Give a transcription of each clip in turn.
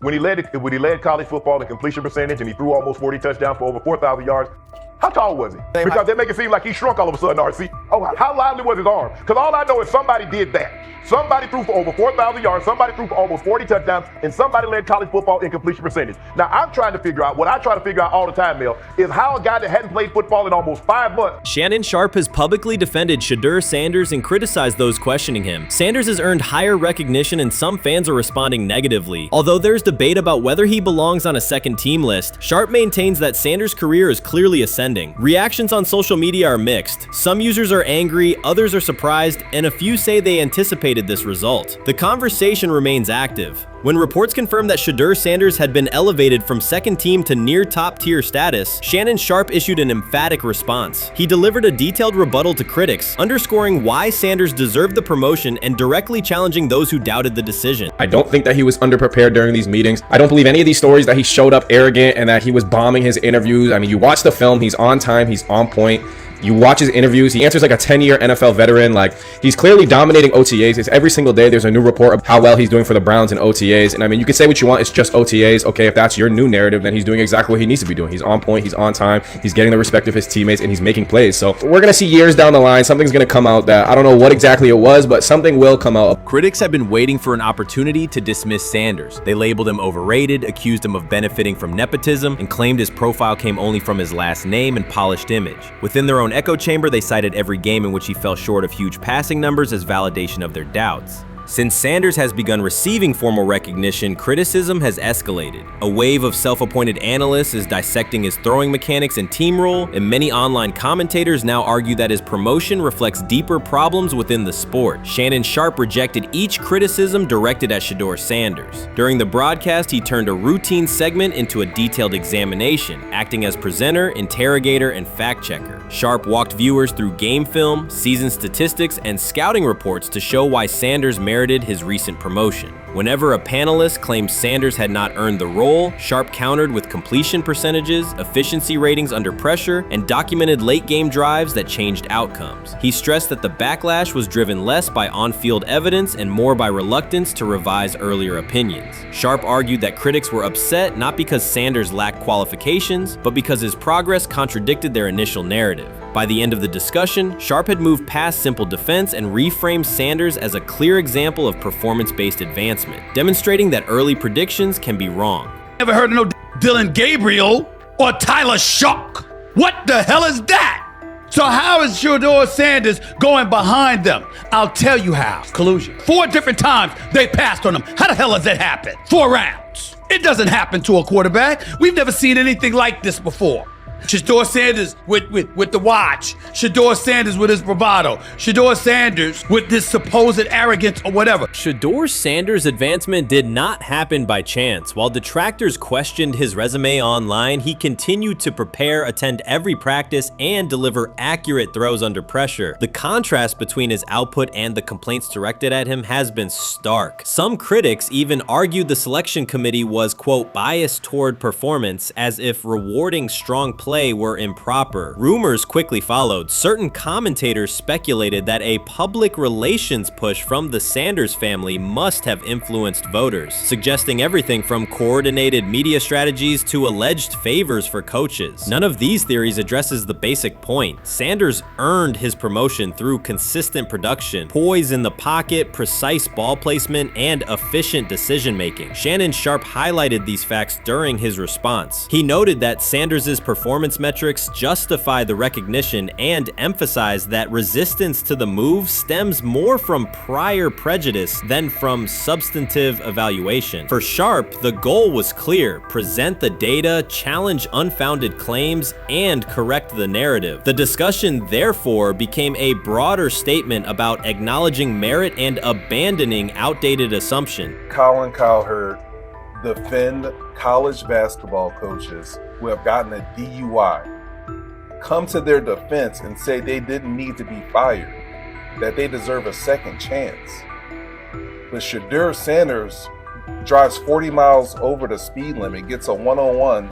when he led college football in completion percentage and he threw almost 40 touchdowns for over 4,000 yards, how tall was he? Because they make it seem like he shrunk all of a sudden, RC. Oh, how lively was his arm? Because all I know is somebody did that. Somebody threw for over 4,000 yards, somebody threw for almost 40 touchdowns, and somebody led college football in completion percentage. Now, I'm trying to figure out, what I try to figure out all the time, Mel, is how a guy that hadn't played football in almost 5 months. Shannon Sharpe has publicly defended Shedeur Sanders and criticized those questioning him. Sanders has earned higher recognition and some fans are responding negatively. Although there's debate about whether he belongs on a second team list, Sharpe maintains that Sanders' career is clearly ascending. Reactions on social media are mixed. Some users are angry, others are surprised, and a few say they anticipated this result. The conversation remains active. When reports confirmed that Shedeur Sanders had been elevated from second team to near top tier status, Shannon Sharpe issued an emphatic response. He delivered a detailed rebuttal to critics, underscoring why Sanders deserved the promotion and directly challenging those who doubted the decision. I don't think that he was underprepared during these meetings. I don't believe any of these stories that he showed up arrogant and that he was bombing his interviews. I mean, you watch the film, he's on time, he's on point. You watch his interviews, he answers like a 10-year NFL veteran. Like, he's clearly dominating OTAs. It's every single day there's a new report of how well he's doing for the Browns in OTAs. And I mean, you can say what you want, it's just OTAs. Okay, if that's your new narrative, then he's doing exactly what he needs to be doing. He's on point, he's on time, he's getting the respect of his teammates, and he's making plays. So we're gonna see years down the line, something's gonna come out that I don't know what exactly it was, but something will come out. Critics have been waiting for an opportunity to dismiss Sanders. They labeled him overrated, accused him of benefiting from nepotism, and claimed his profile came only from his last name and polished image. Within their own echo chamber, they cited every game in which he fell short of huge passing numbers as validation of their doubts. Since Sanders has begun receiving formal recognition, criticism has escalated. A wave of self-appointed analysts is dissecting his throwing mechanics and team role, and many online commentators now argue that his promotion reflects deeper problems within the sport. Shannon Sharpe rejected each criticism directed at Shedeur Sanders. During the broadcast, he turned a routine segment into a detailed examination, acting as presenter, interrogator, and fact-checker. Sharpe walked viewers through game film, season statistics, and scouting reports to show why Sanders merited his recent promotion. Whenever a panelist claimed Sanders had not earned the role, Sharpe countered with completion percentages, efficiency ratings under pressure, and documented late-game drives that changed outcomes. He stressed that the backlash was driven less by on-field evidence and more by reluctance to revise earlier opinions. Sharpe argued that critics were upset not because Sanders lacked qualifications, but because his progress contradicted their initial narrative. By the end of the discussion, Sharpe had moved past simple defense and reframed Sanders as a clear example of performance-based advancement, demonstrating that early predictions can be wrong. Never heard of no Dylan Gabriel or Tyler Shock. What the hell is that? So how is Shedeur Sanders going behind them? I'll tell you how. Collusion. 4 different times they passed on him. How the hell does that happen? 4 rounds. It doesn't happen to a quarterback. We've never seen anything like this before. Shedeur Sanders with the watch. Shedeur Sanders with his bravado. Shedeur Sanders with this supposed arrogance or whatever. Shedeur Sanders' advancement did not happen by chance. While detractors questioned his resume online, he continued to prepare, attend every practice, and deliver accurate throws under pressure. The contrast between his output and the complaints directed at him has been stark. Some critics even argued the selection committee was, quote, biased toward performance, as if rewarding strong play were improper. Rumors quickly followed. Certain commentators speculated that a public relations push from the Sanders family must have influenced voters, suggesting everything from coordinated media strategies to alleged favors for coaches. None of these theories addresses the basic point. Sanders earned his promotion through consistent production, poise in the pocket, precise ball placement, and efficient decision-making. Shannon Sharpe highlighted these facts during his response. He noted that Sanders' performance metrics justify the recognition and emphasize that resistance to the move stems more from prior prejudice than from substantive evaluation. For Sharpe, the goal was clear: present the data, challenge unfounded claims, and correct the narrative. The discussion therefore became a broader statement about acknowledging merit and abandoning outdated assumption. Colin Cowherd defend college basketball coaches who have gotten a DUI, come to their defense and say they didn't need to be fired, that they deserve a second chance. But Shedeur Sanders drives 40 miles over the speed limit, gets a one-on-one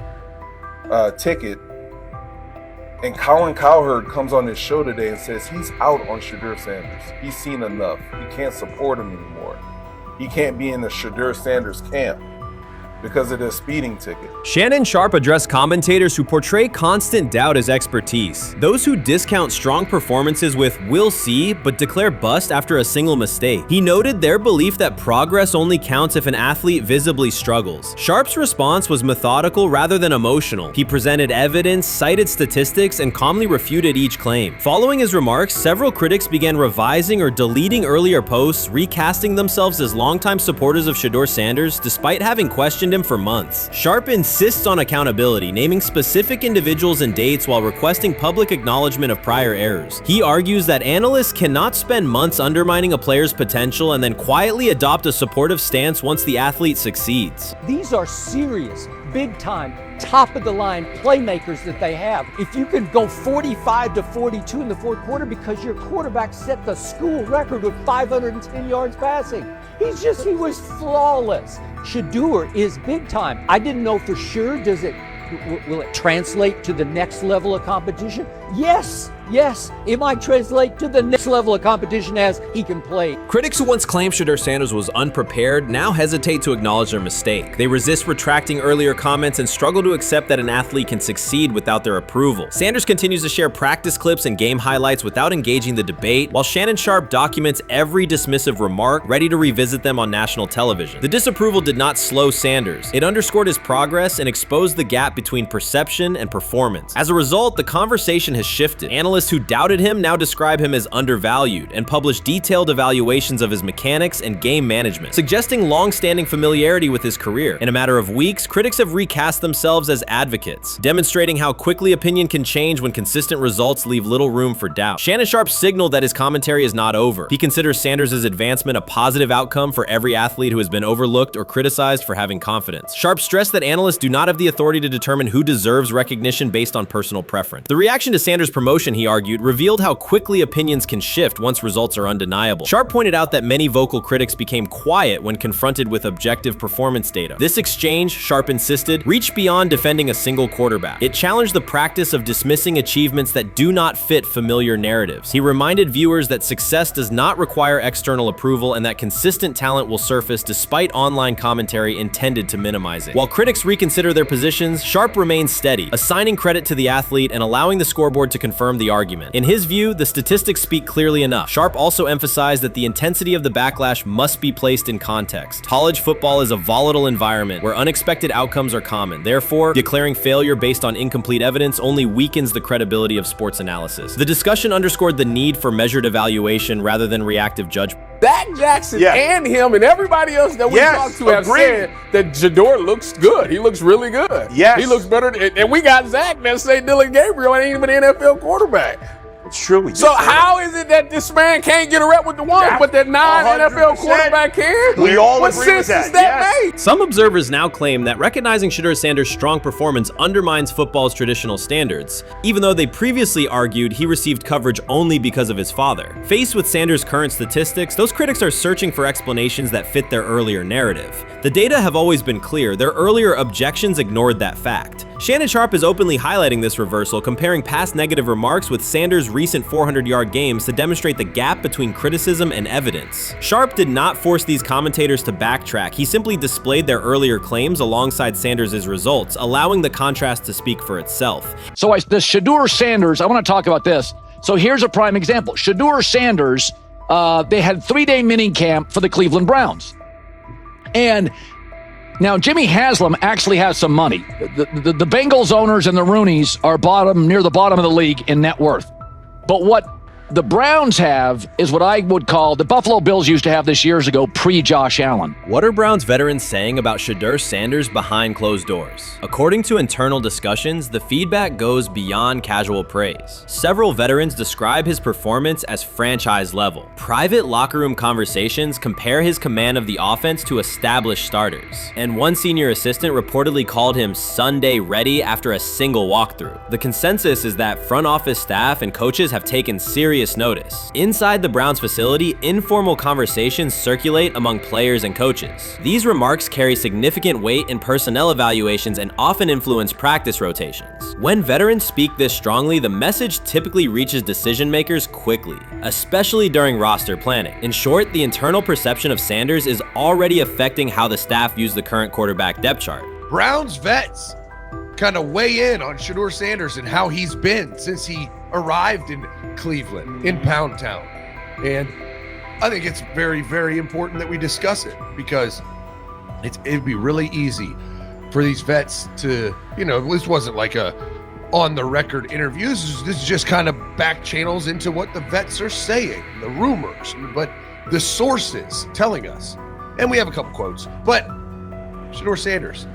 ticket, and Colin Cowherd comes on his show today and says he's out on Shedeur Sanders. He's seen enough. He can't support him anymore. He can't be in the Shedeur Sanders camp. because of the speeding ticket. Shannon Sharpe addressed commentators who portray constant doubt as expertise. Those who discount strong performances with "we'll see" but declare bust after a single mistake. He noted their belief that progress only counts if an athlete visibly struggles. Sharpe's response was methodical rather than emotional. He presented evidence, cited statistics, and calmly refuted each claim. Following his remarks, several critics began revising or deleting earlier posts, recasting themselves as longtime supporters of Shedeur Sanders despite having questioned him for months. Sharpe insists on accountability, naming specific individuals and dates while requesting public acknowledgement of prior errors. He argues that analysts cannot spend months undermining a player's potential and then quietly adopt a supportive stance once the athlete succeeds. These are serious, big-time, top-of-the-line playmakers that they have. If you can go 45 to 42 in the fourth quarter because your quarterback set the school record with 510 yards passing. He was flawless. Shedeur is big time. I didn't know for sure, will it translate to the next level of competition? Yes, it might translate to the next level of competition as he can play. Critics who once claimed Shedeur Sanders was unprepared now hesitate to acknowledge their mistake. They resist retracting earlier comments and struggle to accept that an athlete can succeed without their approval. Sanders continues to share practice clips and game highlights without engaging the debate, while Shannon Sharpe documents every dismissive remark, ready to revisit them on national television. The disapproval did not slow Sanders. It underscored his progress and exposed the gap between perception and performance. As a result, the conversation has shifted. Analysts who doubted him now describe him as undervalued and publish detailed evaluations of his mechanics and game management, suggesting long-standing familiarity with his career. In a matter of weeks, critics have recast themselves as advocates, demonstrating how quickly opinion can change when consistent results leave little room for doubt. Shannon Sharpe signaled that his commentary is not over. He considers Sanders' advancement a positive outcome for every athlete who has been overlooked or criticized for having confidence. Sharpe stressed that analysts do not have the authority to determine who deserves recognition based on personal preference. The reaction to Sanders' promotion, he argued, revealed how quickly opinions can shift once results are undeniable. Sharpe pointed out that many vocal critics became quiet when confronted with objective performance data. This exchange, Sharpe insisted, reached beyond defending a single quarterback. It challenged the practice of dismissing achievements that do not fit familiar narratives. He reminded viewers that success does not require external approval and that consistent talent will surface despite online commentary intended to minimize it. While critics reconsider their positions, Sharpe remains steady, assigning credit to the athlete and allowing the scoreboard to confirm the argument. In his view, the statistics speak clearly enough. Sharpe also emphasized that the intensity of the backlash must be placed in context. College football is a volatile environment where unexpected outcomes are common. Therefore, declaring failure based on incomplete evidence only weakens the credibility of sports analysis. The discussion underscored the need for measured evaluation rather than reactive judgment. Dak Jackson and him and everybody else that we talked to have said that Shedeur looks good. He looks really good. Yes. He looks better. And we got Zach that say Dylan Gabriel ain't even an NFL quarterback. It's true. So how is it that this man can't get a rep with the ones, but that non-NFL quarterback can? We all what agree with sense that. does that make? Some observers now claim that recognizing Shedeur Sanders' strong performance undermines football's traditional standards, even though they previously argued he received coverage only because of his father. Faced with Sanders' current statistics, those critics are searching for explanations that fit their earlier narrative. The data have always been clear. Their earlier objections ignored that fact. Shannon Sharpe is openly highlighting this reversal, comparing past negative remarks with Sanders' recent 400-yard games to demonstrate the gap between criticism and evidence. Sharpe did not force these commentators to backtrack. He simply displayed their earlier claims alongside Sanders' results, allowing the contrast to speak for itself. So the Shedeur Sanders, I want to talk about this. So here's a prime example. Shedeur Sanders, they had 3-day mini camp for the Cleveland Browns. And now, Jimmy Haslam actually has some money. The Bengals owners and the Rooneys are near the bottom of the league in net worth. But what the Browns have is what I would call the Buffalo Bills used to have this years ago, pre-Josh Allen. What are Browns veterans saying about Shedeur Sanders behind closed doors? According to internal discussions, the feedback goes beyond casual praise. Several veterans describe his performance as franchise level. Private locker room conversations compare his command of the offense to established starters. And one senior assistant reportedly called him Sunday ready after a single walkthrough. The consensus is that front office staff and coaches have taken serious serious notice. Inside the Browns facility, informal conversations circulate among players and coaches. These remarks carry significant weight in personnel evaluations and often influence practice rotations. When veterans speak this strongly, the message typically reaches decision makers quickly, especially during roster planning. In short, the internal perception of Sanders is already affecting how the staff views the current quarterback depth chart. Browns vets kind of weigh in on Shedeur Sanders and how he's been since he arrived in Cleveland, in Pound Town. And I think it's very, very important that we discuss it, because it'd be really easy for these vets to, this wasn't like a on-the-record interview. This is just kind of back channels into what the vets are saying, the rumors, but the sources telling us. And we have a couple quotes, but Shedeur Sanders,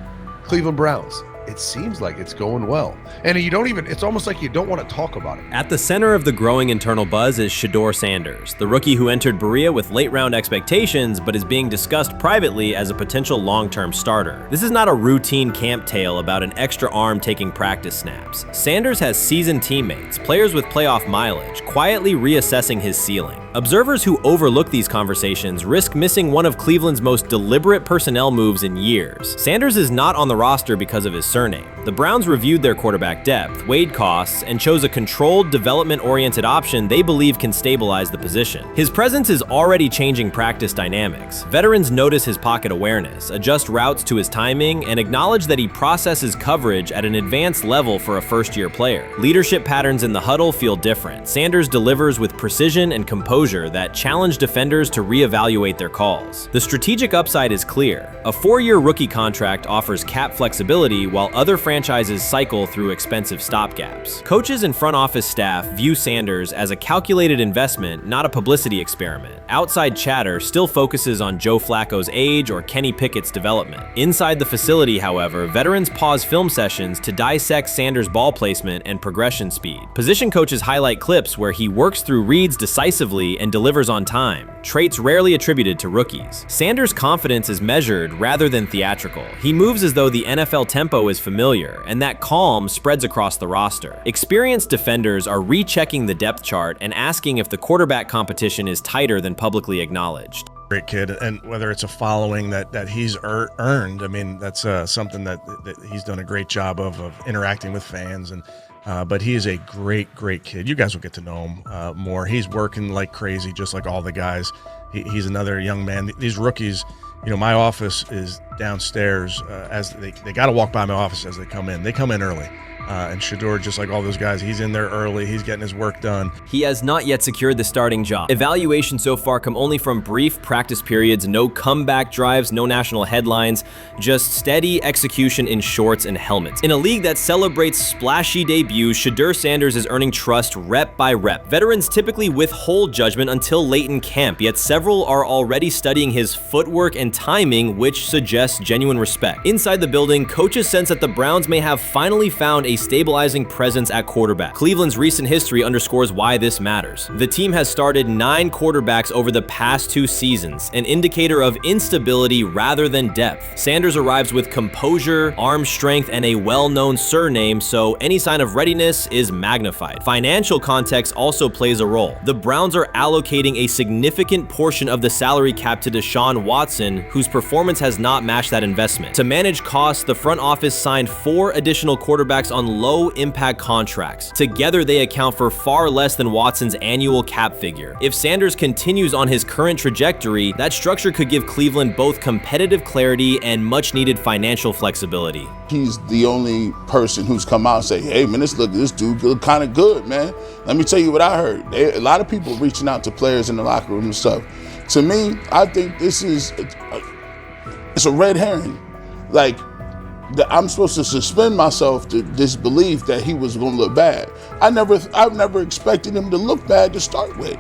Cleveland Browns, it seems like it's going well. And it's almost like you don't want to talk about it. At the center of the growing internal buzz is Shedeur Sanders, the rookie who entered Berea with late-round expectations but is being discussed privately as a potential long-term starter. This is not a routine camp tale about an extra arm taking practice snaps. Sanders has seasoned teammates, players with playoff mileage, quietly reassessing his ceiling. Observers who overlook these conversations risk missing one of Cleveland's most deliberate personnel moves in years. Sanders is not on the roster because of his surname. The Browns reviewed their quarterback depth, weighed costs, and chose a controlled, development-oriented option they believe can stabilize the position. His presence is already changing practice dynamics. Veterans notice his pocket awareness, adjust routes to his timing, and acknowledge that he processes coverage at an advanced level for a first-year player. Leadership patterns in the huddle feel different. Sanders delivers with precision and composure that challenge defenders to reevaluate their calls. The strategic upside is clear. A 4-year rookie contract offers cap flexibility while other franchises cycle through expensive stopgaps. Coaches and front office staff view Sanders as a calculated investment, not a publicity experiment. Outside chatter still focuses on Joe Flacco's age or Kenny Pickett's development. Inside the facility, however, veterans pause film sessions to dissect Sanders' ball placement and progression speed. Position coaches highlight clips where he works through reads decisively and delivers on time, traits rarely attributed to rookies. Sanders' confidence is measured rather than theatrical. He moves as though the NFL tempo is familiar, and that calm spreads across the roster. Experienced defenders are rechecking the depth chart and asking if the quarterback competition is tighter than publicly acknowledged. Great kid, and whether it's a following that he's earned, I mean, that's something that he's done a great job of interacting with fans, and but he is a great kid. You guys will get to know him more. He's working like crazy, just like all the guys. He's another young man. These rookies, my office is downstairs. As they got to walk by my office as they come in. They come in early. And Shedeur, just like all those guys, he's in there early. He's getting his work done. He has not yet secured the starting job. Evaluations so far come only from brief practice periods, no comeback drives, no national headlines, just steady execution in shorts and helmets. In a league that celebrates splashy debuts, Shedeur Sanders is earning trust rep by rep. Veterans typically withhold judgment until late in camp, yet several are already studying his footwork and timing, which suggests genuine respect. Inside the building, coaches sense that the Browns may have finally found a stabilizing presence at quarterback. Cleveland's recent history underscores why this matters. The team has started 9 quarterbacks over the past 2 seasons, an indicator of instability rather than depth. Sanders arrives with composure, arm strength, and a well-known surname, so any sign of readiness is magnified. Financial context also plays a role. The Browns are allocating a significant portion of the salary cap to Deshaun Watson, whose performance has not matched that investment. To manage costs, the front office signed 4 additional quarterbacks on low-impact contracts. Together, they account for far less than Watson's annual cap figure. If Sanders continues on his current trajectory, that structure could give Cleveland both competitive clarity and much-needed financial flexibility. He's the only person who's come out and say, hey, man, this dude look kind of good, man. Let me tell you what I heard. A lot of people reaching out to players in the locker room and stuff. To me, I think this is it's a red herring. Like, I'm supposed to suspend myself to disbelief that he was going to look bad. I've never expected him to look bad to start with.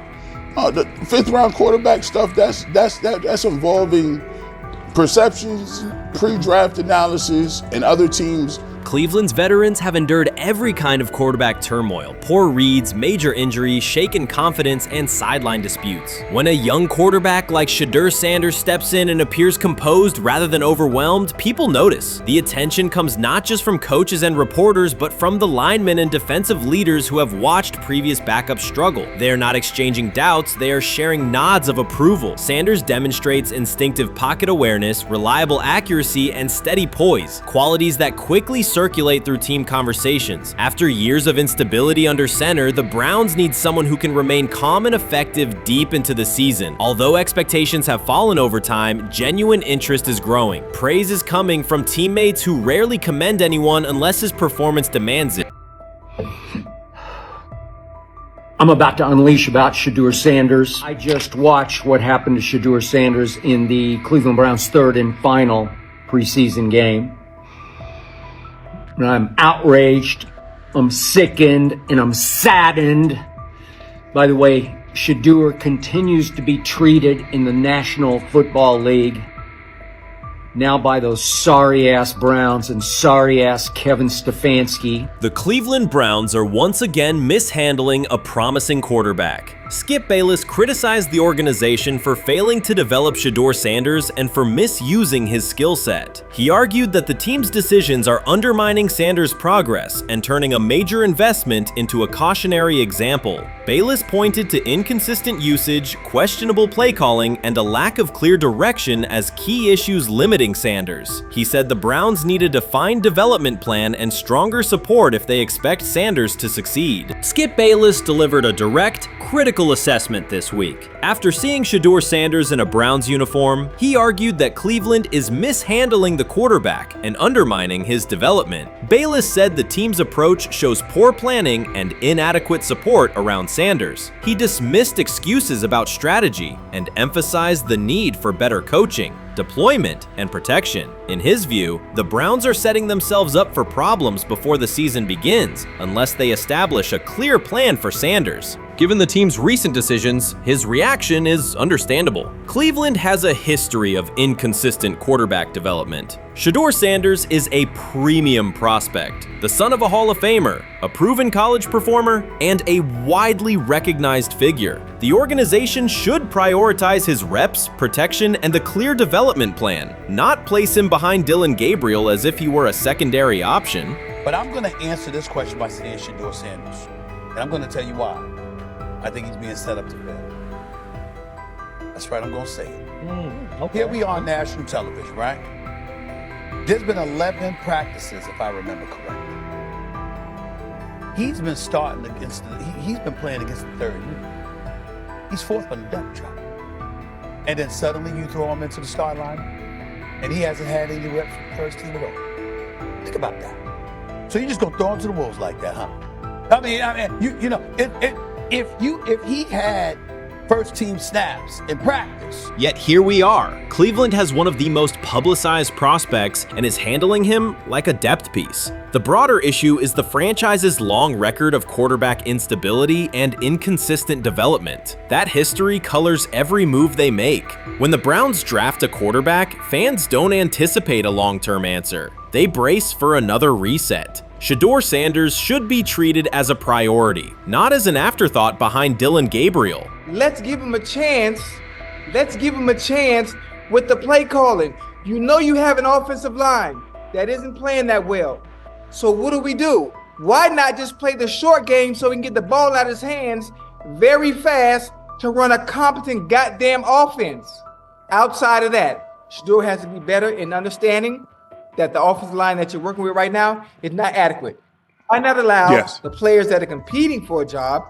The 5th round quarterback stuff, that's involving perceptions, pre-draft analysis, and other teams Cleveland's veterans have endured every kind of quarterback turmoil, poor reads, major injuries, shaken confidence, and sideline disputes. When a young quarterback like Shedeur Sanders steps in and appears composed rather than overwhelmed, people notice. The attention comes not just from coaches and reporters, but from the linemen and defensive leaders who have watched previous backups struggle. They are not exchanging doubts, they are sharing nods of approval. Sanders demonstrates instinctive pocket awareness, reliable accuracy, and steady poise, qualities that quickly circulate through team conversations. After years of instability under center, the Browns need someone who can remain calm and effective deep into the season. Although expectations have fallen over time, genuine interest is growing. Praise is coming from teammates who rarely commend anyone unless his performance demands it. I'm about to unleash about Shedeur Sanders. I just watched what happened to Shedeur Sanders in the Cleveland Browns' third and final preseason game. And I'm outraged, I'm sickened, and I'm saddened by the way Shedeur continues to be treated in the National Football League, now by those sorry-ass Browns and sorry-ass Kevin Stefanski. The Cleveland Browns are once again mishandling a promising quarterback. Skip Bayless criticized the organization for failing to develop Shedeur Sanders and for misusing his skill set. He argued that the team's decisions are undermining Sanders' progress and turning a major investment into a cautionary example. Bayless pointed to inconsistent usage, questionable play calling, and a lack of clear direction as key issues limiting Sanders. He said the Browns need a defined development plan and stronger support if they expect Sanders to succeed. Skip Bayless delivered a direct, critical assessment this week. After seeing Shedeur Sanders in a Browns uniform, he argued that Cleveland is mishandling the quarterback and undermining his development. Bayless said the team's approach shows poor planning and inadequate support around Sanders. He dismissed excuses about strategy and emphasized the need for better coaching, deployment, and protection. In his view, the Browns are setting themselves up for problems before the season begins unless they establish a clear plan for Sanders. Given the team's recent decisions, his reaction is understandable. Cleveland has a history of inconsistent quarterback development. Shedeur Sanders is a premium prospect, the son of a Hall of Famer, a proven college performer, and a widely recognized figure. The organization should prioritize his reps, protection, and a clear development plan, not place him behind Dillon Gabriel as if he were a secondary option. But I'm going to answer this question by saying Shedeur Sanders, and I'm going to tell you why. I think he's being set up to fail. That's right, I'm going to say it. Okay. Here we are on national television, right? There's been 11 practices, if I remember correctly. He's been starting against, he's been playing against the third unit. He's fourth on the depth chart. And then suddenly you throw him into the start line, and he hasn't had any reps for the first team at all. Think about that. So you're just going to throw him to the wolves like that, huh? I mean, you know, if he had first team snaps in practice. Yet here we are. Cleveland has one of the most publicized prospects and is handling him like a depth piece. The broader issue is the franchise's long record of quarterback instability and inconsistent development. That history colors every move they make. When the Browns draft a quarterback, fans don't anticipate a long-term answer. They brace for another reset. Shedeur Sanders should be treated as a priority, not as an afterthought behind Dillon Gabriel. Let's give him a chance. Let's give him a chance with the play calling. You know you have an offensive line that isn't playing that well. So what do? Why not just play the short game so he can get the ball out of his hands very fast to run a competent goddamn offense? Outside of that, Shedeur has to be better in understanding that the offensive line that you're working with right now is not adequate. Why not allow the players that are competing for a job,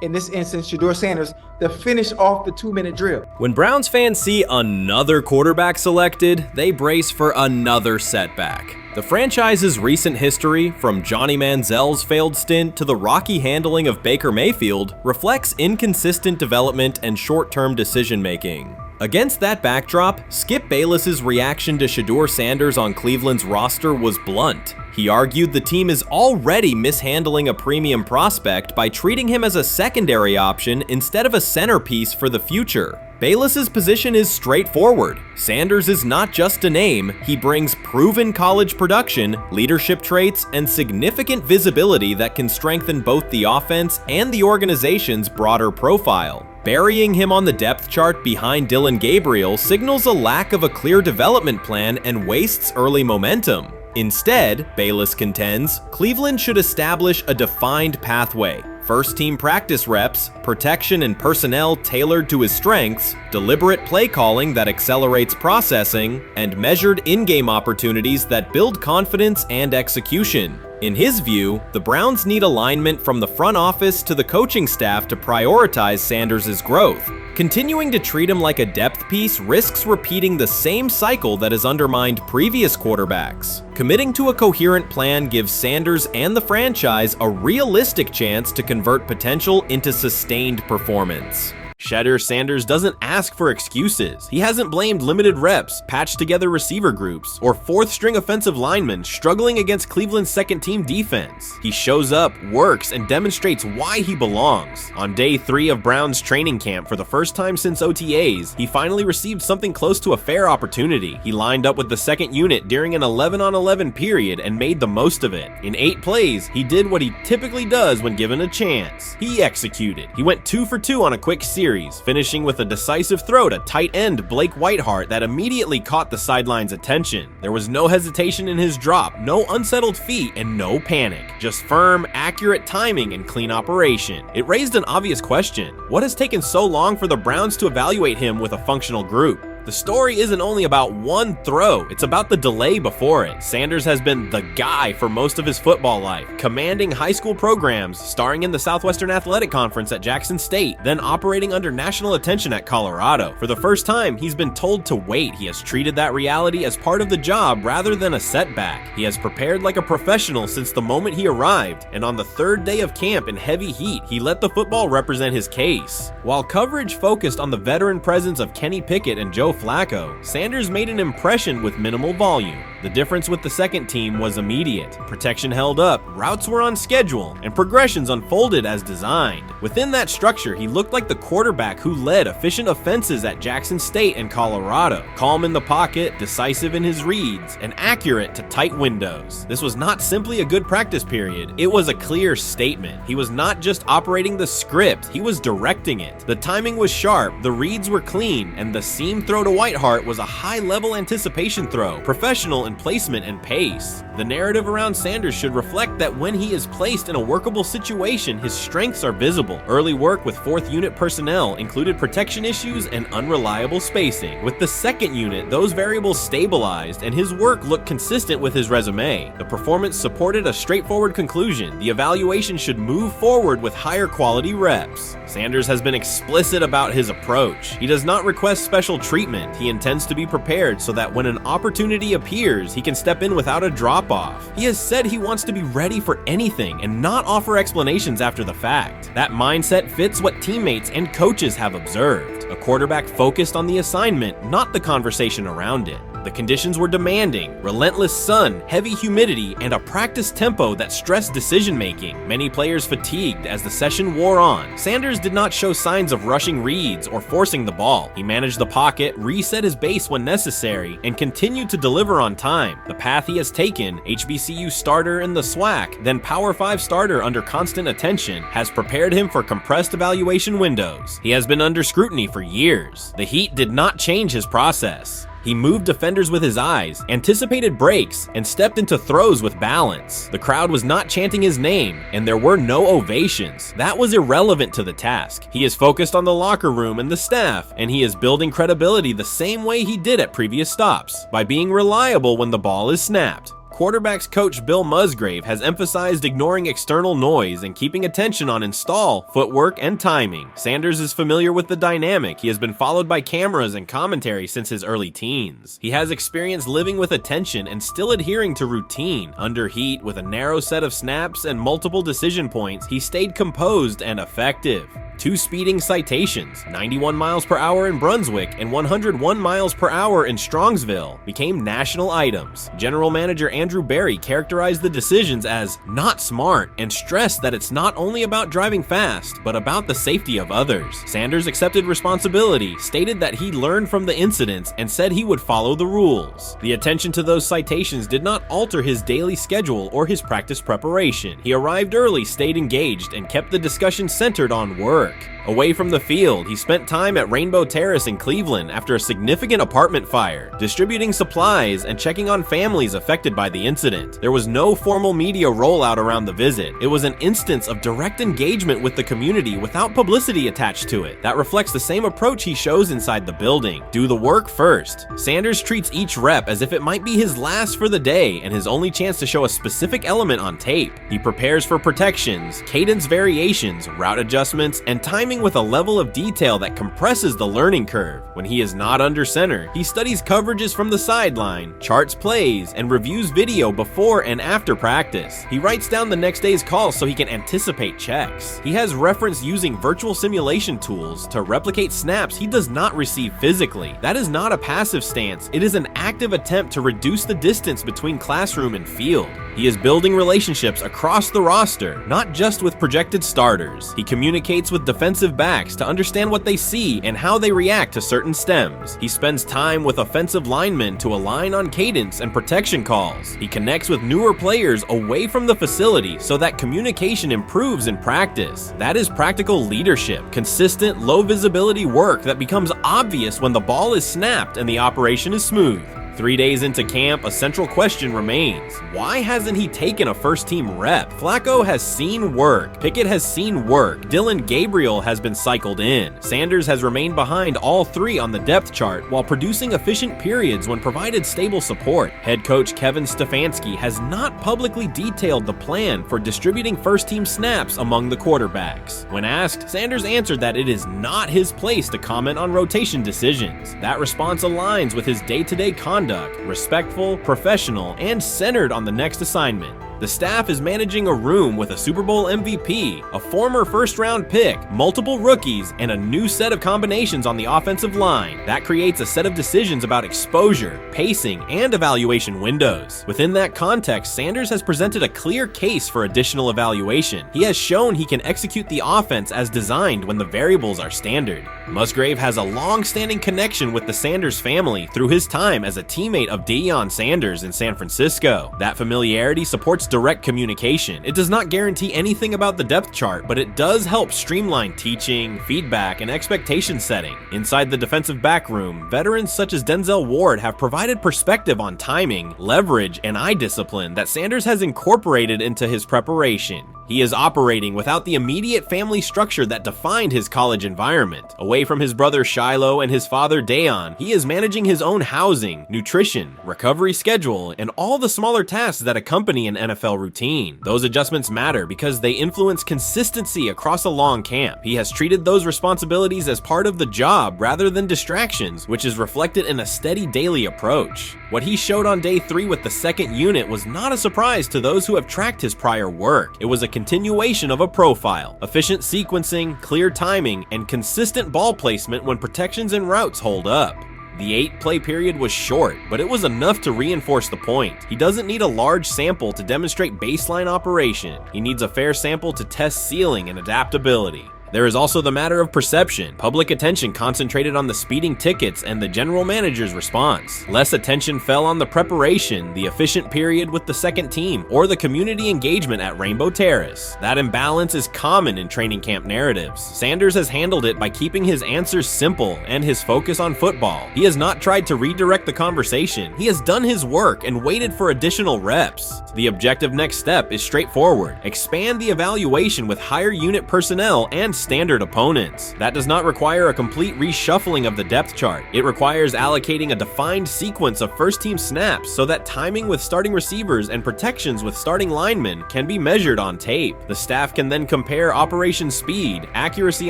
in this instance, Shedeur Sanders, to finish off the 2-minute drill? When Browns fans see another quarterback selected, they brace for another setback. The franchise's recent history, from Johnny Manziel's failed stint to the rocky handling of Baker Mayfield, reflects inconsistent development and short-term decision-making. Against that backdrop, Skip Bayless's reaction to Shedeur Sanders on Cleveland's roster was blunt. He argued the team is already mishandling a premium prospect by treating him as a secondary option instead of a centerpiece for the future. Bayless's position is straightforward. Sanders is not just a name, he brings proven college production, leadership traits, and significant visibility that can strengthen both the offense and the organization's broader profile. Burying him on the depth chart behind Dillon Gabriel signals a lack of a clear development plan and wastes early momentum. Instead, Bayless contends, Cleveland should establish a defined pathway. First-team practice reps, protection and personnel tailored to his strengths, deliberate play calling that accelerates processing, and measured in-game opportunities that build confidence and execution. In his view, the Browns need alignment from the front office to the coaching staff to prioritize Sanders' growth. Continuing to treat him like a depth piece risks repeating the same cycle that has undermined previous quarterbacks. Committing to a coherent plan gives Sanders and the franchise a realistic chance to convert potential into sustained performance. Shedeur Sanders doesn't ask for excuses. He hasn't blamed limited reps, patched together receiver groups, or fourth-string offensive linemen struggling against Cleveland's second-team defense. He shows up, works, and demonstrates why he belongs. On day 3 of Browns training camp, for the first time since OTAs, he finally received something close to a fair opportunity. He lined up with the second unit during an 11-on-11 period and made the most of it. In 8 plays, he did what he typically does when given a chance. He executed. He went 2 for 2 on a quick series, finishing with a decisive throw to tight end Blake Whiteheart that immediately caught the sideline's attention. There was no hesitation in his drop, no unsettled feet, and no panic. Just firm, accurate timing and clean operation. It raised an obvious question. What has taken so long for the Browns to evaluate him with a functional group? The story isn't only about one throw, it's about the delay before it. Sanders has been the guy for most of his football life, commanding high school programs, starring in the Southwestern Athletic Conference at Jackson State, then operating under national attention at Colorado. For the first time, he's been told to wait. He has treated that reality as part of the job rather than a setback. He has prepared like a professional since the moment he arrived, and on the 3rd day of camp in heavy heat, he let the football represent his case. While coverage focused on the veteran presence of Kenny Pickett and Joe Flacco, Sanders made an impression with minimal volume. The difference with the second team was immediate. Protection held up, routes were on schedule, and progressions unfolded as designed. Within that structure, he looked like the quarterback who led efficient offenses at Jackson State and Colorado. Calm in the pocket, decisive in his reads, and accurate to tight windows. This was not simply a good practice period, it was a clear statement. He was not just operating the script, he was directing it. The timing was sharp, the reads were clean, and the seam throw to Whiteheart was a high-level anticipation throw, professional in placement and pace. The narrative around Sanders should reflect that when he is placed in a workable situation, his strengths are visible. Early work with 4th unit personnel included protection issues and unreliable spacing. With the 2nd unit, those variables stabilized and his work looked consistent with his resume. The performance supported a straightforward conclusion. The evaluation should move forward with higher quality reps. Sanders has been explicit about his approach. He does not request special treatment. He intends to be prepared so that when an opportunity appears, he can step in without a drop-off. He has said he wants to be ready for anything and not offer explanations after the fact. That mindset fits what teammates and coaches have observed. A quarterback focused on the assignment, not the conversation around it. The conditions were demanding, relentless sun, heavy humidity, and a practice tempo that stressed decision-making. Many players fatigued as the session wore on. Sanders did not show signs of rushing reads or forcing the ball. He managed the pocket, reset his base when necessary, and continued to deliver on time. The path he has taken, HBCU starter in the SWAC, then Power 5 starter under constant attention, has prepared him for compressed evaluation windows. He has been under scrutiny for years. The heat did not change his process. He moved defenders with his eyes, anticipated breaks, and stepped into throws with balance. The crowd was not chanting his name, and there were no ovations. That was irrelevant to the task. He is focused on the locker room and the staff, and he is building credibility the same way he did at previous stops, by being reliable when the ball is snapped. Quarterbacks coach Bill Musgrave has emphasized ignoring external noise and keeping attention on install, footwork, and timing. Sanders is familiar with the dynamic. He has been followed by cameras and commentary since his early teens. He has experience living with attention and still adhering to routine. Under heat, with a narrow set of snaps and multiple decision points, he stayed composed and effective. 2 speeding citations, 91 miles per hour in Brunswick and 101 miles per hour in Strongsville, became national items. General Manager Andrew Berry characterized the decisions as not smart and stressed that it's not only about driving fast, but about the safety of others. Sanders accepted responsibility, stated that he learned from the incidents, and said he would follow the rules. The attention to those citations did not alter his daily schedule or his practice preparation. He arrived early, stayed engaged, and kept the discussion centered on work. Away from the field, he spent time at Rainbow Terrace in Cleveland after a significant apartment fire, distributing supplies and checking on families affected by the incident. There was no formal media rollout around the visit. It was an instance of direct engagement with the community without publicity attached to it. That reflects the same approach he shows inside the building. Do the work first. Sanders treats each rep as if it might be his last for the day and his only chance to show a specific element on tape. He prepares for protections, cadence variations, route adjustments, and timing with a level of detail that compresses the learning curve. When he is not under center, he studies coverages from the sideline, charts plays, and reviews video before and after practice. He writes down the next day's calls so he can anticipate checks. He has reference using virtual simulation tools to replicate snaps he does not receive physically. That is not a passive stance, it is an active attempt to reduce the distance between classroom and field. He is building relationships across the roster, not just with projected starters. He communicates with defensive backs to understand what they see and how they react to certain stems. He spends time with offensive linemen to align on cadence and protection calls. He connects with newer players away from the facility so that communication improves in practice. That is practical leadership, consistent, low visibility work that becomes obvious when the ball is snapped and the operation is smooth. 3 days into camp, a central question remains. Why hasn't he taken a first-team rep? Flacco has seen work. Pickett has seen work. Dillon Gabriel has been cycled in. Sanders has remained behind all 3 on the depth chart while producing efficient periods when provided stable support. Head coach Kevin Stefanski has not publicly detailed the plan for distributing first-team snaps among the quarterbacks. When asked, Sanders answered that it is not his place to comment on rotation decisions. That response aligns with his day-to-day conduct, respectful, professional, and centered on the next assignment. The staff is managing a room with a Super Bowl MVP, a former first-round pick, multiple rookies, and a new set of combinations on the offensive line. That creates a set of decisions about exposure, pacing, and evaluation windows. Within that context, Sanders has presented a clear case for additional evaluation. He has shown he can execute the offense as designed when the variables are standard. Musgrave has a long-standing connection with the Sanders family through his time as a teammate of Deion Sanders in San Francisco. That familiarity supports direct communication. It does not guarantee anything about the depth chart, but it does help streamline teaching, feedback, and expectation setting. Inside the defensive back room, veterans such as Denzel Ward have provided perspective on timing, leverage, and eye discipline that Sanders has incorporated into his preparation. He is operating without the immediate family structure that defined his college environment. Away from his brother Shiloh and his father Deion, he is managing his own housing, nutrition, recovery schedule, and all the smaller tasks that accompany an NFL routine. Those adjustments matter because they influence consistency across a long camp. He has treated those responsibilities as part of the job rather than distractions, which is reflected in a steady daily approach. What he showed on day 3 with the second unit was not a surprise to those who have tracked his prior work. It was a continuation of a profile, efficient sequencing, clear timing, and consistent ball placement when protections and routes hold up. The 8-play period was short, but it was enough to reinforce the point. He doesn't need a large sample to demonstrate baseline operation. He needs a fair sample to test ceiling and adaptability. There is also the matter of perception. Public attention concentrated on the speeding tickets and the general manager's response. Less attention fell on the preparation, the efficient period with the second team, or the community engagement at Rainbow Terrace. That imbalance is common in training camp narratives. Sanders has handled it by keeping his answers simple and his focus on football. He has not tried to redirect the conversation. He has done his work and waited for additional reps. The objective next step is straightforward. Expand the evaluation with higher unit personnel and standard opponents. That does not require a complete reshuffling of the depth chart. It requires allocating a defined sequence of first-team snaps so that timing with starting receivers and protections with starting linemen can be measured on tape. The staff can then compare operation speed, accuracy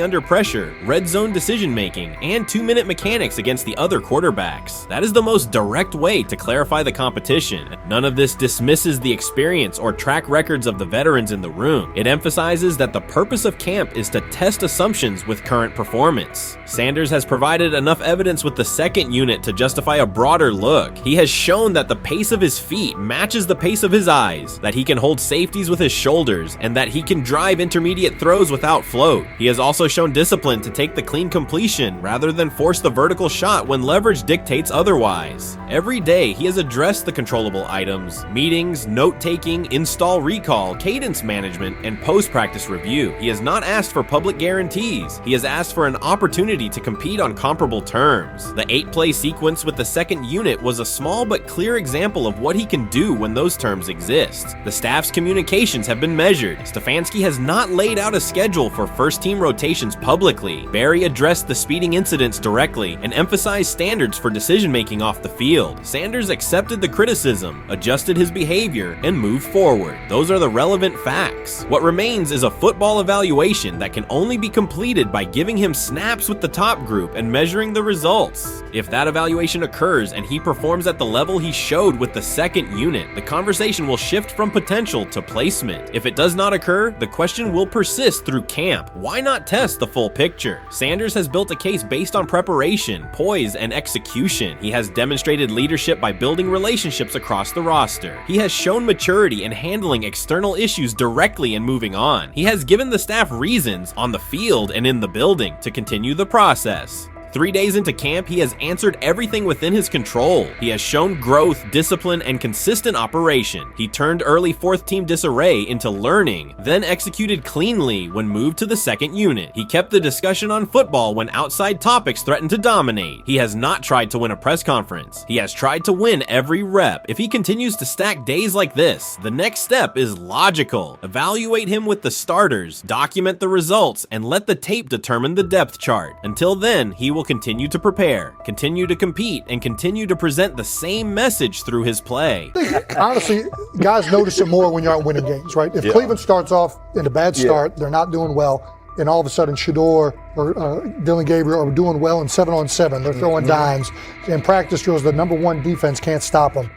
under pressure, red zone decision-making, and 2-minute mechanics against the other quarterbacks. That is the most direct way to clarify the competition. None of this dismisses the experience or track records of the veterans in the room. It emphasizes that the purpose of camp is to test assumptions with current performance. Sanders has provided enough evidence with the second unit to justify a broader look. He has shown that the pace of his feet matches the pace of his eyes, that he can hold safeties with his shoulders, and that he can drive intermediate throws without float. He has also shown discipline to take the clean completion rather than force the vertical shot when leverage dictates otherwise. Every day, he has addressed the controllable items, meetings, note-taking, install recall, cadence management, and post-practice review. He has not asked for public guarantees. He has asked for an opportunity to compete on comparable terms. The 8-play sequence with the second unit was a small but clear example of what he can do when those terms exist. The staff's communications have been measured. Stefanski has not laid out a schedule for first-team rotations publicly. Barry addressed the speeding incidents directly and emphasized standards for decision-making off the field. Sanders accepted the criticism, adjusted his behavior, and moved forward. Those are the relevant facts. What remains is a football evaluation that can only be completed by giving him snaps with the top group and measuring the results. If that evaluation occurs and he performs at the level he showed with the second unit, the conversation will shift from potential to placement. If it does not occur, the question will persist through camp. Why not test the full picture? Sanders has built a case based on preparation, poise, and execution. He has demonstrated leadership by building relationships across the roster. He has shown maturity in handling external issues directly and moving on. He has given the staff reasons on the field and in the building to continue the process. 3 days into camp, he has answered everything within his control. He has shown growth, discipline, and consistent operation. He turned early fourth-team disarray into learning, then executed cleanly when moved to the second unit. He kept the discussion on football when outside topics threatened to dominate. He has not tried to win a press conference. He has tried to win every rep. If he continues to stack days like this, the next step is logical. Evaluate him with the starters, document the results, and let the tape determine the depth chart. Until then, he will continue to prepare, continue to compete, and continue to present the same message through his play. Honestly, guys notice it more when you're out winning games, right? If Cleveland starts off in a bad start, they're not doing well, and all of a sudden Shedeur or Dillon Gabriel are doing well in 7-on-7, they're throwing dimes. In practice drills, the number one defense can't stop them.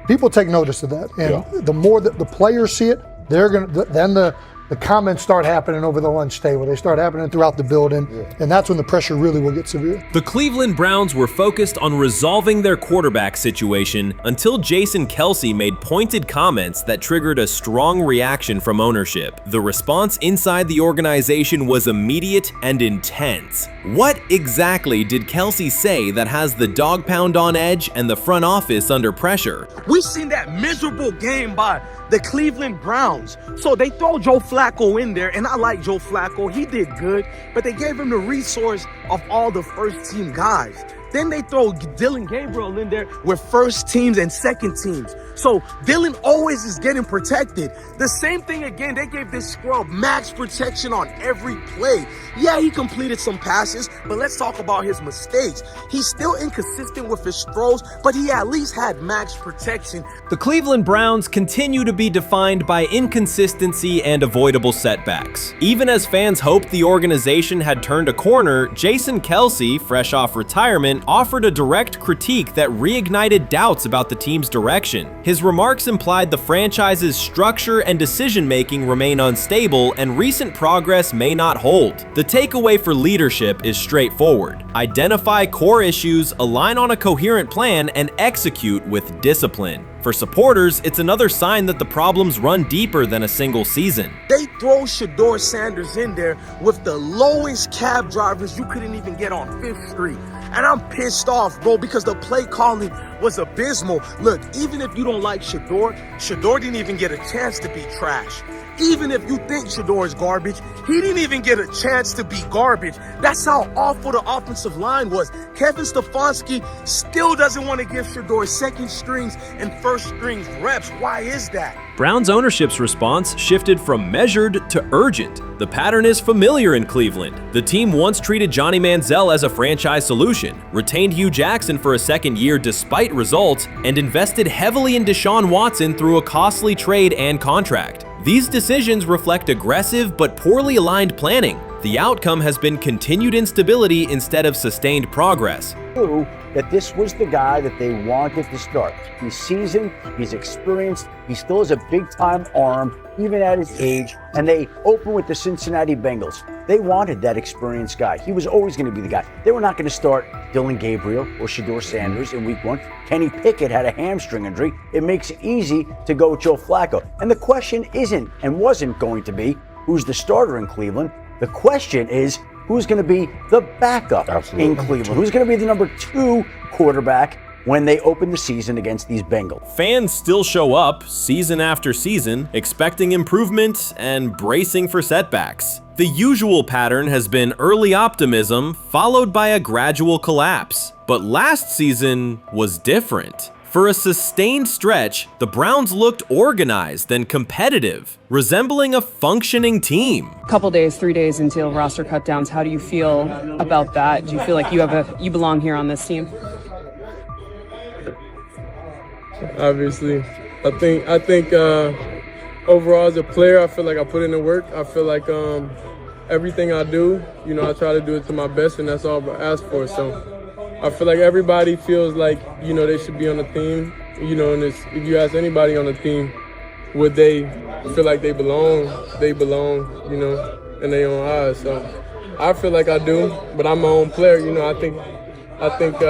People take notice of that, and the more that the players see it, they're gonna then the comments start happening over the lunch table. They start happening throughout the building, and that's when the pressure really will get severe. The Cleveland Browns were focused on resolving their quarterback situation until Jason Kelce made pointed comments that triggered a strong reaction from ownership. The response inside the organization was immediate and intense. What exactly did Kelce say that has the dog pound on edge and the front office under pressure? We've seen that miserable game by the Cleveland Browns. So they throw Joe Flacco in there, and I like Joe Flacco. He did good, but they gave him the resource of all the first team guys. Then they throw Dillon Gabriel in there with first teams and second teams. So Dillon always is getting protected. The same thing again, they gave this scrub max protection on every play. Yeah, he completed some passes, but let's talk about his mistakes. He's still inconsistent with his throws, but he at least had max protection. The Cleveland Browns continue to be defined by inconsistency and avoidable setbacks. Even as fans hoped the organization had turned a corner, Jason Kelce, fresh off retirement, offered a direct critique that reignited doubts about the team's direction. His remarks implied the franchise's structure and decision-making remain unstable and recent progress may not hold. The takeaway for leadership is straightforward. Identify core issues, align on a coherent plan, and execute with discipline. For supporters, it's another sign that the problems run deeper than a single season. They throw Shedeur Sanders in there with the lowest cab drivers you couldn't even get on 5th Street. And I'm pissed off, bro, because the play calling was abysmal. Look, even if you don't like Shedeur didn't even get a chance to be trash. Even if you think Shedeur is garbage, he didn't even get a chance to be garbage. That's how awful the offensive line was. Kevin Stefanski still doesn't want to give Shedeur second strings and first strings reps. Why is that? Browns ownership's response shifted from measured to urgent. The pattern is familiar in Cleveland. The team once treated Johnny Manziel as a franchise solution, retained Hugh Jackson for a second year despite results, and invested heavily in Deshaun Watson through a costly trade and contract. These decisions reflect aggressive but poorly aligned planning. The outcome has been continued instability instead of sustained progress. That this was the guy that they wanted to start. He's seasoned, he's experienced, he still has a big-time arm, even at his age, and they open with the Cincinnati Bengals. They wanted that experienced guy. He was always going to be the guy. They were not going to start Dillon Gabriel or Shedeur Sanders in week 1. Kenny Pickett had a hamstring injury. It makes it easy to go with Joe Flacco. And the question isn't and wasn't going to be who's the starter in Cleveland. The question is, who's going to be the backup in Cleveland? Who's going to be the number 2 quarterback when they open the season against these Bengals? Fans still show up season after season, expecting improvement and bracing for setbacks. The usual pattern has been early optimism followed by a gradual collapse. But last season was different. For a sustained stretch, the Browns looked organized and competitive, resembling a functioning team. Couple days, 3 days until roster cutdowns, how do you feel about that? Do you feel like you belong here on this team? Obviously, I think overall as a player, I feel like I put in the work. I feel like everything I do, I try to do it to my best, and that's all I ask for. So I feel like everybody feels like, they should be on the team, and if you ask anybody on the team, would they feel like they belong, in their own eyes. So I feel like I do, but I'm my own player, I think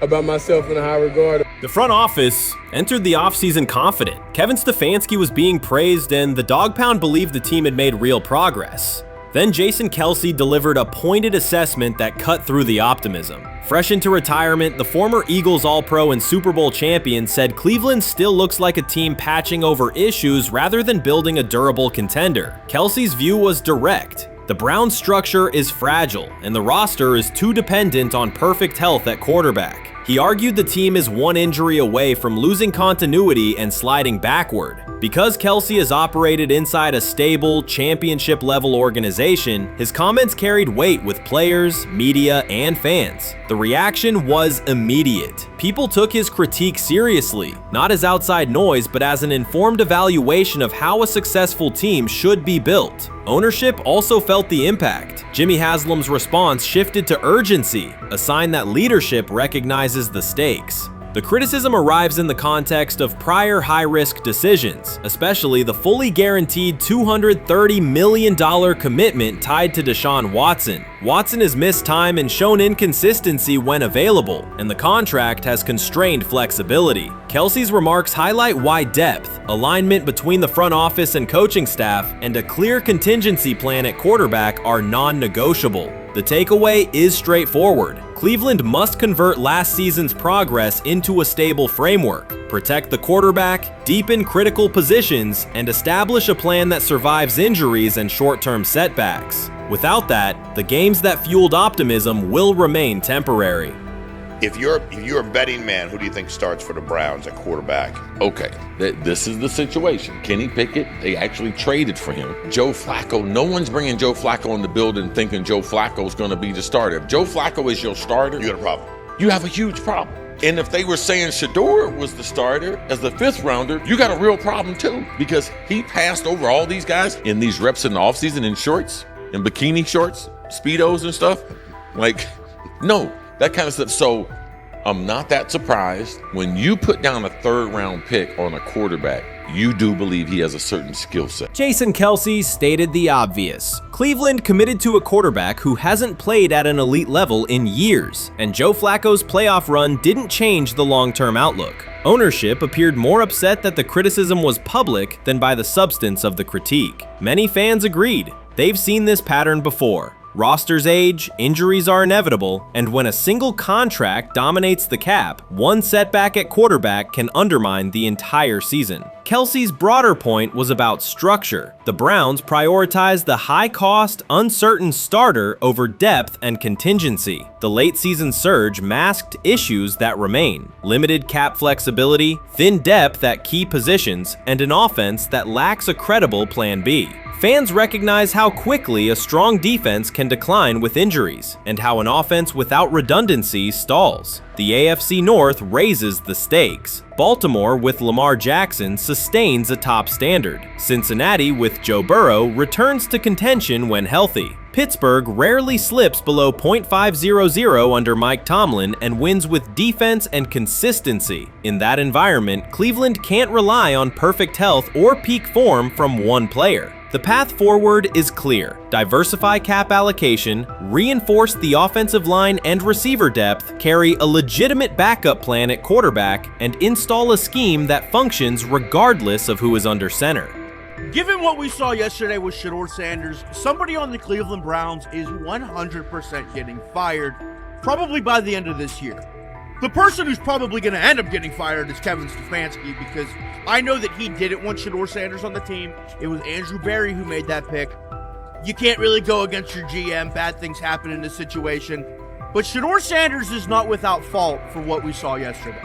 about myself in a high regard. The front office entered the offseason confident. Kevin Stefanski was being praised, and the Dog Pound believed the team had made real progress. Then Jason Kelce delivered a pointed assessment that cut through the optimism. Fresh into retirement, the former Eagles All-Pro and Super Bowl champion said Cleveland still looks like a team patching over issues rather than building a durable contender. Kelce's view was direct. The Browns' structure is fragile, and the roster is too dependent on perfect health at quarterback. He argued the team is one injury away from losing continuity and sliding backward. Because Kelce has operated inside a stable, championship-level organization, his comments carried weight with players, media, and fans. The reaction was immediate. People took his critique seriously, not as outside noise, but as an informed evaluation of how a successful team should be built. Ownership also felt the impact. Jimmy Haslam's response shifted to urgency, a sign that leadership recognizes the stakes. The criticism arrives in the context of prior high-risk decisions, especially the fully guaranteed $230 million commitment tied to Deshaun Watson. Watson has missed time and shown inconsistency when available, and the contract has constrained flexibility. Kelce's remarks highlight why depth, alignment between the front office and coaching staff, and a clear contingency plan at quarterback are non-negotiable. The takeaway is straightforward. Cleveland must convert last season's progress into a stable framework, protect the quarterback, deepen critical positions, and establish a plan that survives injuries and short-term setbacks. Without that, the games that fueled optimism will remain temporary. If you're a betting man, who do you think starts for the Browns at quarterback? Okay, this is the situation. Kenny Pickett, they actually traded for him. Joe Flacco, no one's bringing Joe Flacco in the building thinking Joe Flacco's going to be the starter. If Joe Flacco is your starter, you got a problem. You have a huge problem. And if they were saying Shedeur was the starter as the 5th rounder, you got a real problem too, because he passed over all these guys in these reps in the offseason in shorts, in bikini shorts, Speedos and stuff. Like, no. That kind of stuff. So I'm not that surprised. When you put down a 3rd round pick on a quarterback, you do believe he has a certain skill set. Jason Kelce stated the obvious. Cleveland committed to a quarterback who hasn't played at an elite level in years, and Joe Flacco's playoff run didn't change the long-term outlook. Ownership appeared more upset that the criticism was public than by the substance of the critique. Many fans agreed. They've seen this pattern before. Rosters age, injuries are inevitable, and when a single contract dominates the cap, one setback at quarterback can undermine the entire season. Kelsey's broader point was about structure. The Browns prioritized the high-cost, uncertain starter over depth and contingency. The late-season surge masked issues that remain: limited cap flexibility, thin depth at key positions, and an offense that lacks a credible plan B. Fans recognize how quickly a strong defense can decline with injuries, and how an offense without redundancy stalls. The AFC North raises the stakes. Baltimore with Lamar Jackson sustains a top standard. Cincinnati with Joe Burrow returns to contention when healthy. Pittsburgh rarely slips below .500 under Mike Tomlin and wins with defense and consistency. In that environment, Cleveland can't rely on perfect health or peak form from one player. The path forward is clear. Diversify cap allocation, reinforce the offensive line and receiver depth, carry a legitimate backup plan at quarterback, and install a scheme that functions regardless of who is under center. Given what we saw yesterday with Shedeur Sanders, somebody on the Cleveland Browns is 100% getting fired, probably by the end of this year. The person who's probably going to end up getting fired is Kevin Stefanski, because I know that he didn't want Shedeur Sanders on the team. It was Andrew Berry who made that pick. You can't really go against your GM. Bad things happen in this situation. But Shedeur Sanders is not without fault for what we saw yesterday.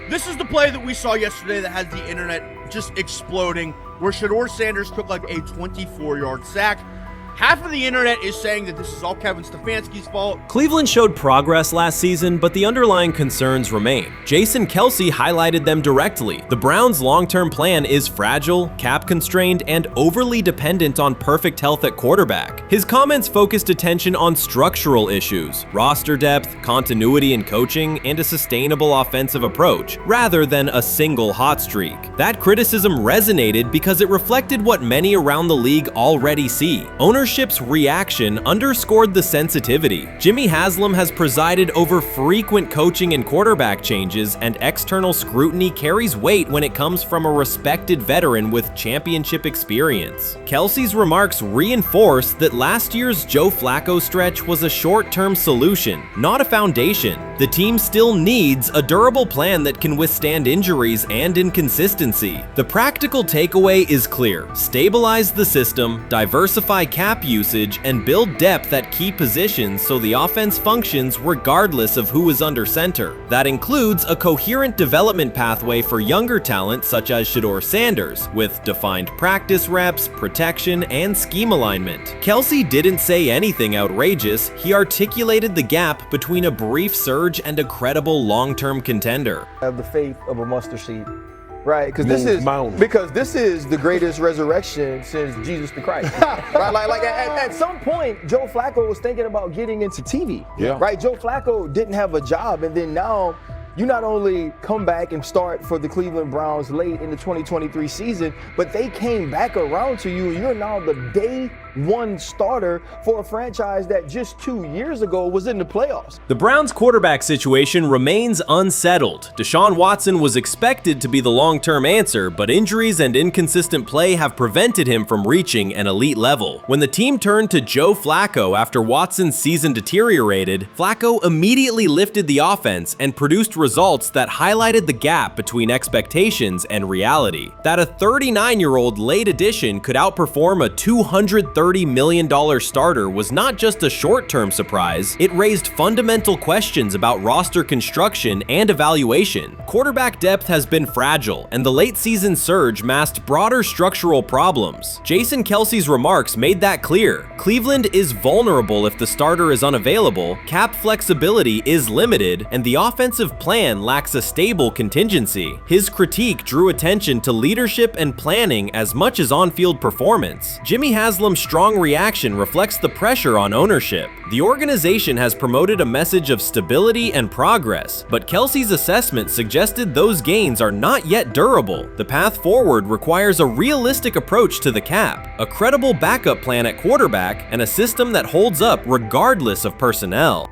This is the play that we saw yesterday that had the internet just exploding, where Shedeur Sanders took like a 24-yard sack. Half of the internet is saying that this is all Kevin Stefanski's fault. Cleveland showed progress last season, but the underlying concerns remain. Jason Kelce highlighted them directly. The Browns' long-term plan is fragile, cap-constrained, and overly dependent on perfect health at quarterback. His comments focused attention on structural issues, roster depth, continuity in coaching, and a sustainable offensive approach, rather than a single hot streak. That criticism resonated because it reflected what many around the league already see. Ownership's reaction underscored the sensitivity. Jimmy Haslam has presided over frequent coaching and quarterback changes, and external scrutiny carries weight when it comes from a respected veteran with championship experience. Kelce's remarks reinforce that last year's Joe Flacco stretch was a short-term solution, not a foundation. The team still needs a durable plan that can withstand injuries and inconsistency. The practical takeaway is clear: stabilize the system, diversify cap usage, and build depth at key positions so the offense functions regardless of who is under center. That includes a coherent development pathway for younger talent such as Shedeur Sanders, with defined practice reps, protection, and scheme alignment. Kelce didn't say anything outrageous. He articulated the gap between a brief surge and a credible long-term contender. I have the faith of a mustard seed. Right, because this is the greatest resurrection since Jesus the Christ. Right, like at some point, Joe Flacco was thinking about getting into TV. Yeah. Right, Joe Flacco didn't have a job, and then now you not only come back and start for the Cleveland Browns late in the 2023 season, but they came back around to you, and you're now the day one starter for a franchise that just 2 years ago was in the playoffs. The Browns' quarterback situation remains unsettled. Deshaun Watson was expected to be the long-term answer, but injuries and inconsistent play have prevented him from reaching an elite level. When the team turned to Joe Flacco after Watson's season deteriorated, Flacco immediately lifted the offense and produced results that highlighted the gap between expectations and reality. That a 39-year-old late addition could outperform a $230 million starter was not just a short-term surprise, it raised fundamental questions about roster construction and evaluation. Quarterback depth has been fragile, and the late-season surge masked broader structural problems. Jason Kelce's remarks made that clear. Cleveland is vulnerable if the starter is unavailable, cap flexibility is limited, and the offensive plan lacks a stable contingency. His critique drew attention to leadership and planning as much as on-field performance. Jimmy Haslam's strong reaction reflects the pressure on ownership. The organization has promoted a message of stability and progress, but Kelce's assessment suggested those gains are not yet durable. The path forward requires a realistic approach to the cap, a credible backup plan at quarterback, and a system that holds up regardless of personnel.